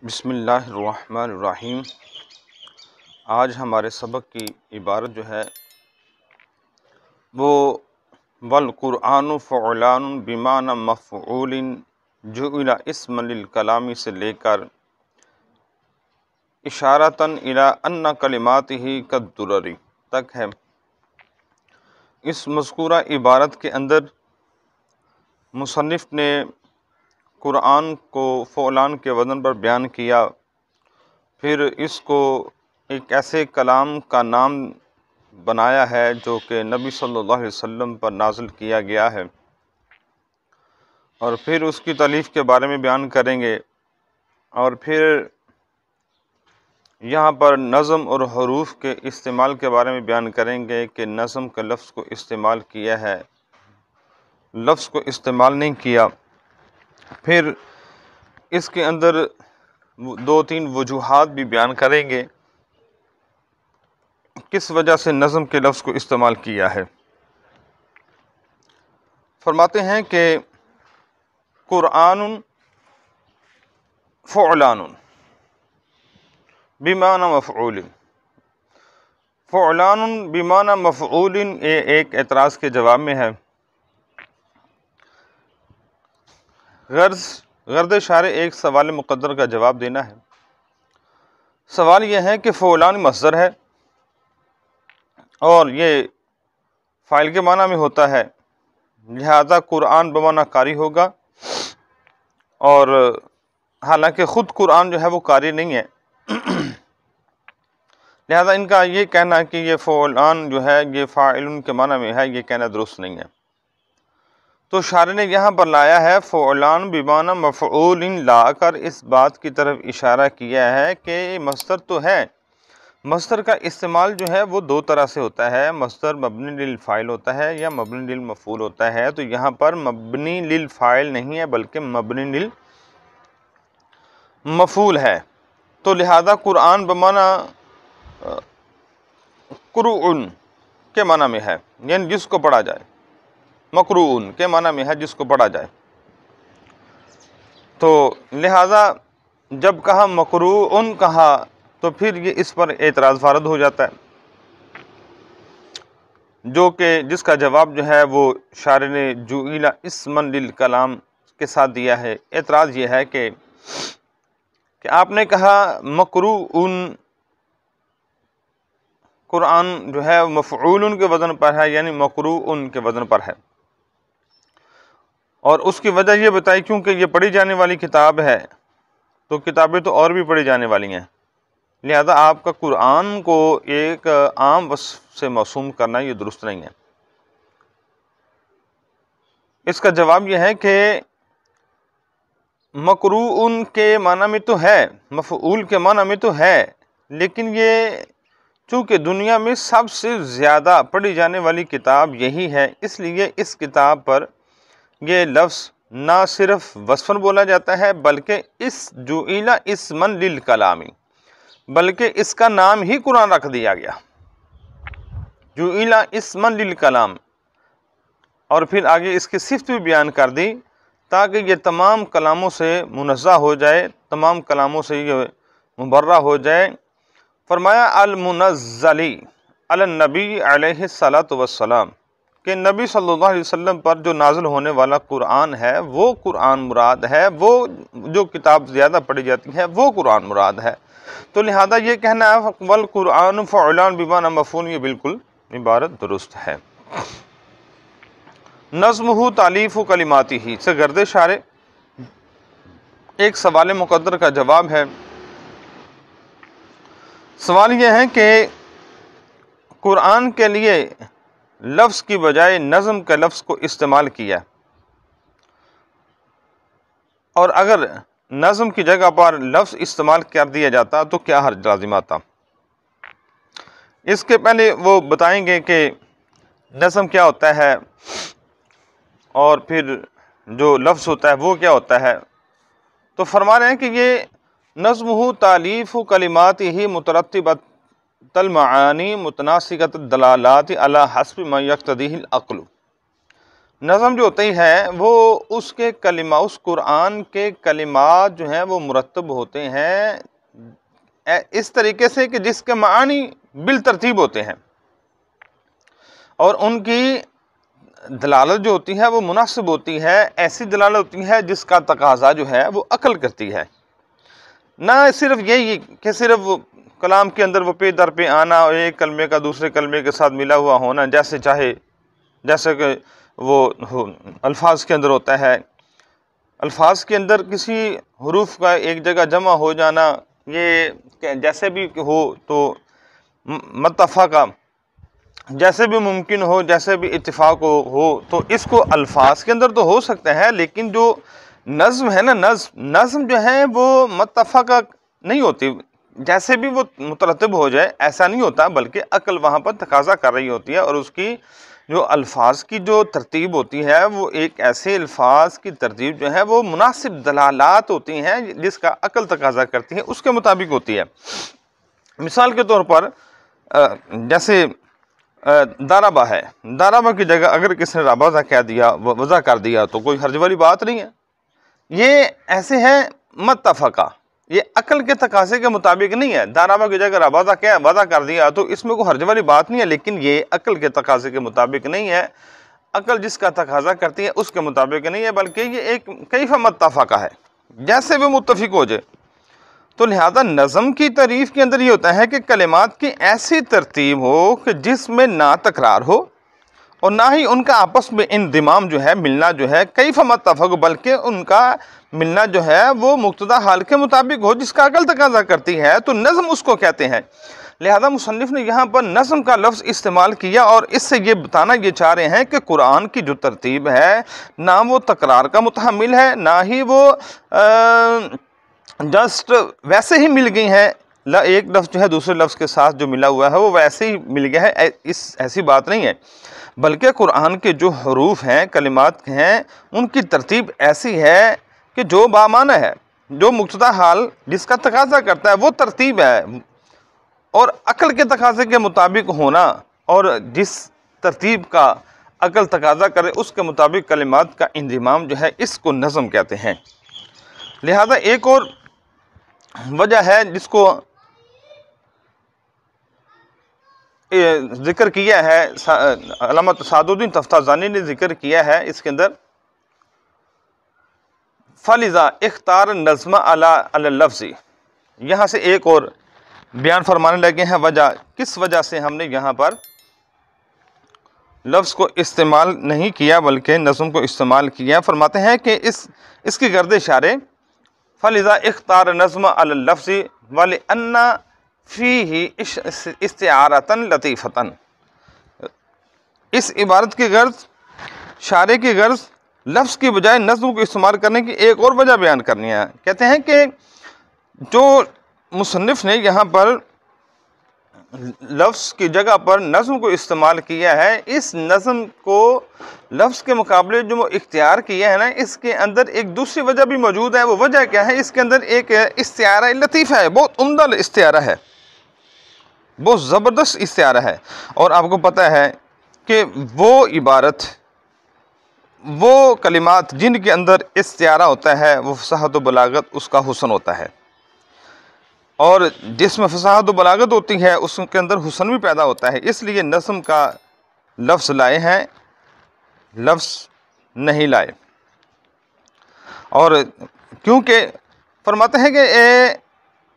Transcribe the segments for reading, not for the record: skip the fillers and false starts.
بسم اللہ الرحمن الرحیم۔ آج ہمارے سبق کی عبارت جو ہے وہ والقرآن فعلان بمعنی مفعول جعل اسما للکلام سے لے کر اشارتاً الی ان کلماتہ کالدرر تک ہے۔ اس مذکورہ عبارت کے اندر مصنف نے قرآن کو فعلان کے وزن پر بیان کیا، پھر اس کو ایک ایسے کلام کا نام بنایا ہے جو کہ نبی صلی اللہ علیہ وسلم پر نازل کیا گیا ہے، اور پھر اس کی تالیف کے بارے میں بیان کریں گے، اور پھر یہاں پر نظم اور حروف کے استعمال کے بارے میں بیان کریں گے کہ نظم کے لفظ کو استعمال کیا ہے، لفظ کو استعمال نہیں کیا۔ پھر اس کے اندر دو تین وجوہات بھی بیان کریں گے کس وجہ سے نظم کے لفظ کو استعمال کیا ہے۔ فرماتے ہیں کہ قرآن فعلان بمعنی مفعول، فعلان بمعنی مفعول یہ ایک اعتراض کے جواب میں ہے۔ غرض شارع ایک سوال مقدر کا جواب دینا ہے۔ سوال یہ ہے کہ فعلان مصدر ہے اور یہ فاعل کے معنی میں ہوتا ہے، لہذا قرآن بمعنی قاری ہوگا، اور حالانکہ خود قرآن جو ہے وہ قاری نہیں ہے، لہذا ان کا یہ کہنا کہ یہ فعلان جو ہے یہ فاعل کے معنی میں ہے، یہ کہنا درست نہیں ہے۔ تو شارع نے یہاں پر لایا ہے فعلان بمعنی مفعول، لا کر اس بات کی طرف اشارہ کیا ہے کہ مصدر تو ہے، مصدر کا استعمال جو ہے وہ دو طرح سے ہوتا ہے، مصدر مبنی للفاعل ہوتا ہے یا مبنی للمفعول ہوتا ہے۔ تو یہاں پر مبنی للفاعل نہیں ہے بلکہ مبنی للمفعول ہے، تو لہذا قرآن بمعنی قرؤن کے معنی میں ہے، یعنی جس کو پڑھا جائے، مقروءن کے معنی میں ہے جس کو پڑھا جائے۔ تو لہذا جب کہا مقروءن کہا تو پھر یہ اس پر اعتراض وارد ہو جاتا ہے، جو کہ جس کا جواب جو ہے وہ شارع نے جعل اسما للکلام کے ساتھ دیا ہے۔ اعتراض یہ ہے کہ آپ نے کہا مقروءن، قرآن جو ہے مفعول کے وزن پر ہے، یعنی مقروءن کے وزن پر ہے، اور اس کی وجہ یہ بتائی کیونکہ یہ پڑھی جانے والی کتاب ہے، تو کتابیں تو اور بھی پڑھی جانے والی ہیں، لہذا آپ کا قرآن کو ایک عام وصف سے موسوم کرنا یہ درست نہیں ہے۔ اس کا جواب یہ ہے کہ مقروءن کے معنی میں تو ہے، مفعول کے معنی میں تو ہے، لیکن یہ چونکہ دنیا میں سب سے زیادہ پڑھی جانے والی کتاب یہی ہے، اس لیے اس کتاب پر یہ لفظ نہ صرف وصفاً بولا جاتا ہے بلکہ اس جعل اسما للکلام، بلکہ اس کا نام ہی قرآن رکھ دیا گیا، جعل اسما للکلام، اور پھر آگے اس کی صفت بھی بیان کر دی تاکہ یہ تمام کلاموں سے منزہ ہو جائے، تمام کلاموں سے یہ مبرہ ہو جائے۔ فرمایا المنزل علی النبی علیہ الصلاۃ والسلام، کہ نبی صلی اللہ علیہ وسلم پر جو نازل ہونے والا قرآن ہے وہ قرآن مراد ہے، وہ جو کتاب زیادہ پڑھی جاتی ہے وہ قرآن مراد ہے۔ تو لہذا یہ کہنا ہے والقرآن فعلان بمعنی مفعول، یہ بالکل عبارت درست ہے۔ نظمہ تالیف کلماتہ سے گرد شارع ایک سوال مقدر کا جواب ہے۔ سوال یہ ہے کہ قرآن کے لیے لفظ کی بجائے نظم کے لفظ کو استعمال کیا، اور اگر نظم کی جگہ پر لفظ استعمال کر دیا جاتا تو کیا حرج لازم آتا۔ اس کے پہلے وہ بتائیں گے کہ نظم کیا ہوتا ہے اور پھر جو لفظ ہوتا ہے وہ کیا ہوتا ہے۔ تو فرما رہے ہیں کہ یہ نظمہ تالیف کلماتہ مترتبۃ المعانی متناسقۃ الدلالات علی حسب ما یقتضیہ العقل، نظم جو ہوتی ہے وہ اس کے اس قرآن کے کلمات جو ہیں وہ مرتب ہوتے ہیں اس طریقے سے کہ جس کے معنی بالترتیب ہوتے ہیں، اور ان کی دلالت جو ہوتی ہے وہ مناسب ہوتی ہے، ایسی دلالت ہوتی ہے جس کا تقاضا جو ہے وہ عقل کرتی ہے، نہ صرف یہی کہ صرف کلام کے اندر وہ پہ در پہ آنا اور ایک کلمے کا دوسرے کلمے کے ساتھ ملا ہوا ہونا جیسے چاہے، جیسے کہ وہ الفاظ کے اندر ہوتا ہے، الفاظ کے اندر کسی حروف کا ایک جگہ جمع ہو جانا، یہ جیسے بھی ہو تو متفقہ جیسے بھی ممکن ہو، جیسے بھی اتفاق ہو تو اس کو الفاظ کے اندر تو ہو سکتا ہے، لیکن جو نظم ہے نا، نظم جو ہے وہ متفقہ نہیں ہوتی، جیسے بھی وہ مترتب ہو جائے ایسا نہیں ہوتا، بلکہ عقل وہاں پر تقاضا کر رہی ہوتی ہے، اور اس کی جو الفاظ کی جو ترتیب ہوتی ہے وہ ایک ایسے الفاظ کی ترتیب جو ہے وہ مناسب دلالات ہوتی ہیں جس کا عقل تقاضا کرتی ہے، اس کے مطابق ہوتی ہے۔ مثال کے طور پر جیسے دارابہ ہے، دارابہ کی جگہ اگر کسی نے رابضہ کہہ دیا، وضع کر دیا تو کوئی حرج والی بات نہیں ہے، یہ ایسے ہیں متفقہ، یہ عقل کے تقاضے کے مطابق نہیں ہے۔ دارابہ کی جگہ رابضہ وضع کر دیا تو اس میں کوئی حرج والی بات نہیں ہے، لیکن یہ عقل کے تقاضے کے مطابق نہیں ہے، عقل جس کا تقاضا کرتی ہے اس کے مطابق نہیں ہے، بلکہ یہ ایک کیف متفقہ ہے، جیسے بھی متفق ہو جائے۔ تو لہذا نظم کی تعریف کے اندر یہ ہوتا ہے کہ کلمات کی ایسی ترتیب ہو کہ جس میں نہ تکرار ہو اور نہ ہی ان کا آپس میں انضمام جو ہے، ملنا جو ہے کیف متفق، بلکہ ان کا ملنا جو ہے وہ مقتضی حال کے مطابق ہو جس کا عقل تقاضا کرتی ہے، تو نظم اس کو کہتے ہیں۔ لہذا مصنف نے یہاں پر نظم کا لفظ استعمال کیا، اور اس سے یہ بتانا یہ چاہ رہے ہیں کہ قرآن کی جو ترتیب ہے نہ وہ تکرار کا متحمل ہے، نہ ہی وہ جسٹ ویسے ہی مل گئی ہیں، ایک لفظ جو ہے دوسرے لفظ کے ساتھ جو ملا ہوا ہے وہ ویسے ہی مل گیا ہے، ایسی بات نہیں ہے، بلکہ قرآن کے جو حروف ہیں، کلمات ہیں، ان کی ترتیب ایسی ہے کہ جو بامعنی ہے، جو مقتضی حال جس کا تقاضا کرتا ہے وہ ترتیب ہے، اور عقل کے تقاضے کے مطابق ہونا، اور جس ترتیب کا عقل تقاضا کرے اس کے مطابق کلمات کا انضمام جو ہے اس کو نظم کہتے ہیں۔ لہذا ایک اور وجہ ہے جس کو ذکر کیا ہے، علامہ سعد الدین تفتازانی نے ذکر کیا ہے اس کے اندر، فَلِذَا اختار نظم علی اللفظ، یہاں سے ایک اور بیان فرمانے لگے ہیں وجہ، کس وجہ سے ہم نے یہاں پر لفظ کو استعمال نہیں کیا بلکہ نظم کو استعمال کیا۔ فرماتے ہیں کہ اس کی گرد اشارے فَلِذَا اختار نظم علی اللفظ وَلِأَنَّ فِيهِ استعارةً لطیفةً، اس عبارت کی غرض، اشارے کی غرض لفظ کی بجائے نظم کو استعمال کرنے کی ایک اور وجہ بیان کرنی ہے۔ کہتے ہیں کہ جو مصنف نے یہاں پر لفظ کی جگہ پر نظم کو استعمال کیا ہے، اس نظم کو لفظ کے مقابلے جو وہ اختیار کیا ہے نا، اس کے اندر ایک دوسری وجہ بھی موجود ہے۔ وہ وجہ کیا ہے؟ اس کے اندر ایک استعارہ لطیفہ ہے، بہت عمدہ استعارہ ہے، بہت زبردست استعارہ ہے، اور آپ کو پتہ ہے کہ وہ عبارت، وہ کلمات جن کے اندر استعارہ ہوتا ہے وہ فصاحت و بلاغت اس کا حسن ہوتا ہے، اور جس میں فصاحت و بلاغت ہوتی ہے اس کے اندر حسن بھی پیدا ہوتا ہے، اس لیے نظم کا لفظ لائے ہیں، لفظ نہیں لائے۔ اور کیونکہ فرماتے ہیں کہ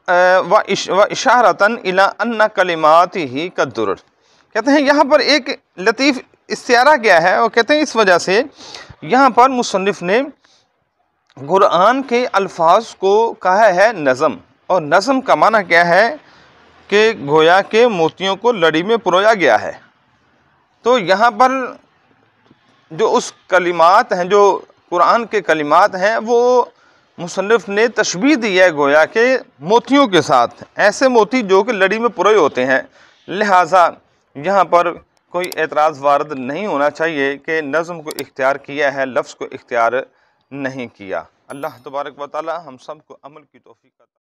وَإِشَارَةً إِلَىٰ أَنَّ كَلِمَاتِهِ كَالدُّرُرِ، کہتے ہیں یہاں پر ایک لطیف استعارہ کیا ہے، اور کہتے ہیں اس وجہ سے یہاں پر مصنف نے قرآن کے الفاظ کو کہا ہے نظم، اور نظم کا معنی کیا ہے کہ گویا کہ موتیوں کو لڑی میں پرویا گیا ہے۔ تو یہاں پر جو اس کلمات ہیں، جو قرآن کے کلمات ہیں، وہ مصنف نے تشبیہ دی ہے گویا کہ موتیوں کے ساتھ، ایسے موتی جو کہ لڑی میں پروئے ہوتے ہیں، لہٰذا یہاں پر کوئی اعتراض وارد نہیں ہونا چاہیے کہ نظم کو اختیار کیا ہے، لفظ کو اختیار نہیں کیا۔ اللہ تبارک و تعالی ہم سب کو عمل کی توفیق عطا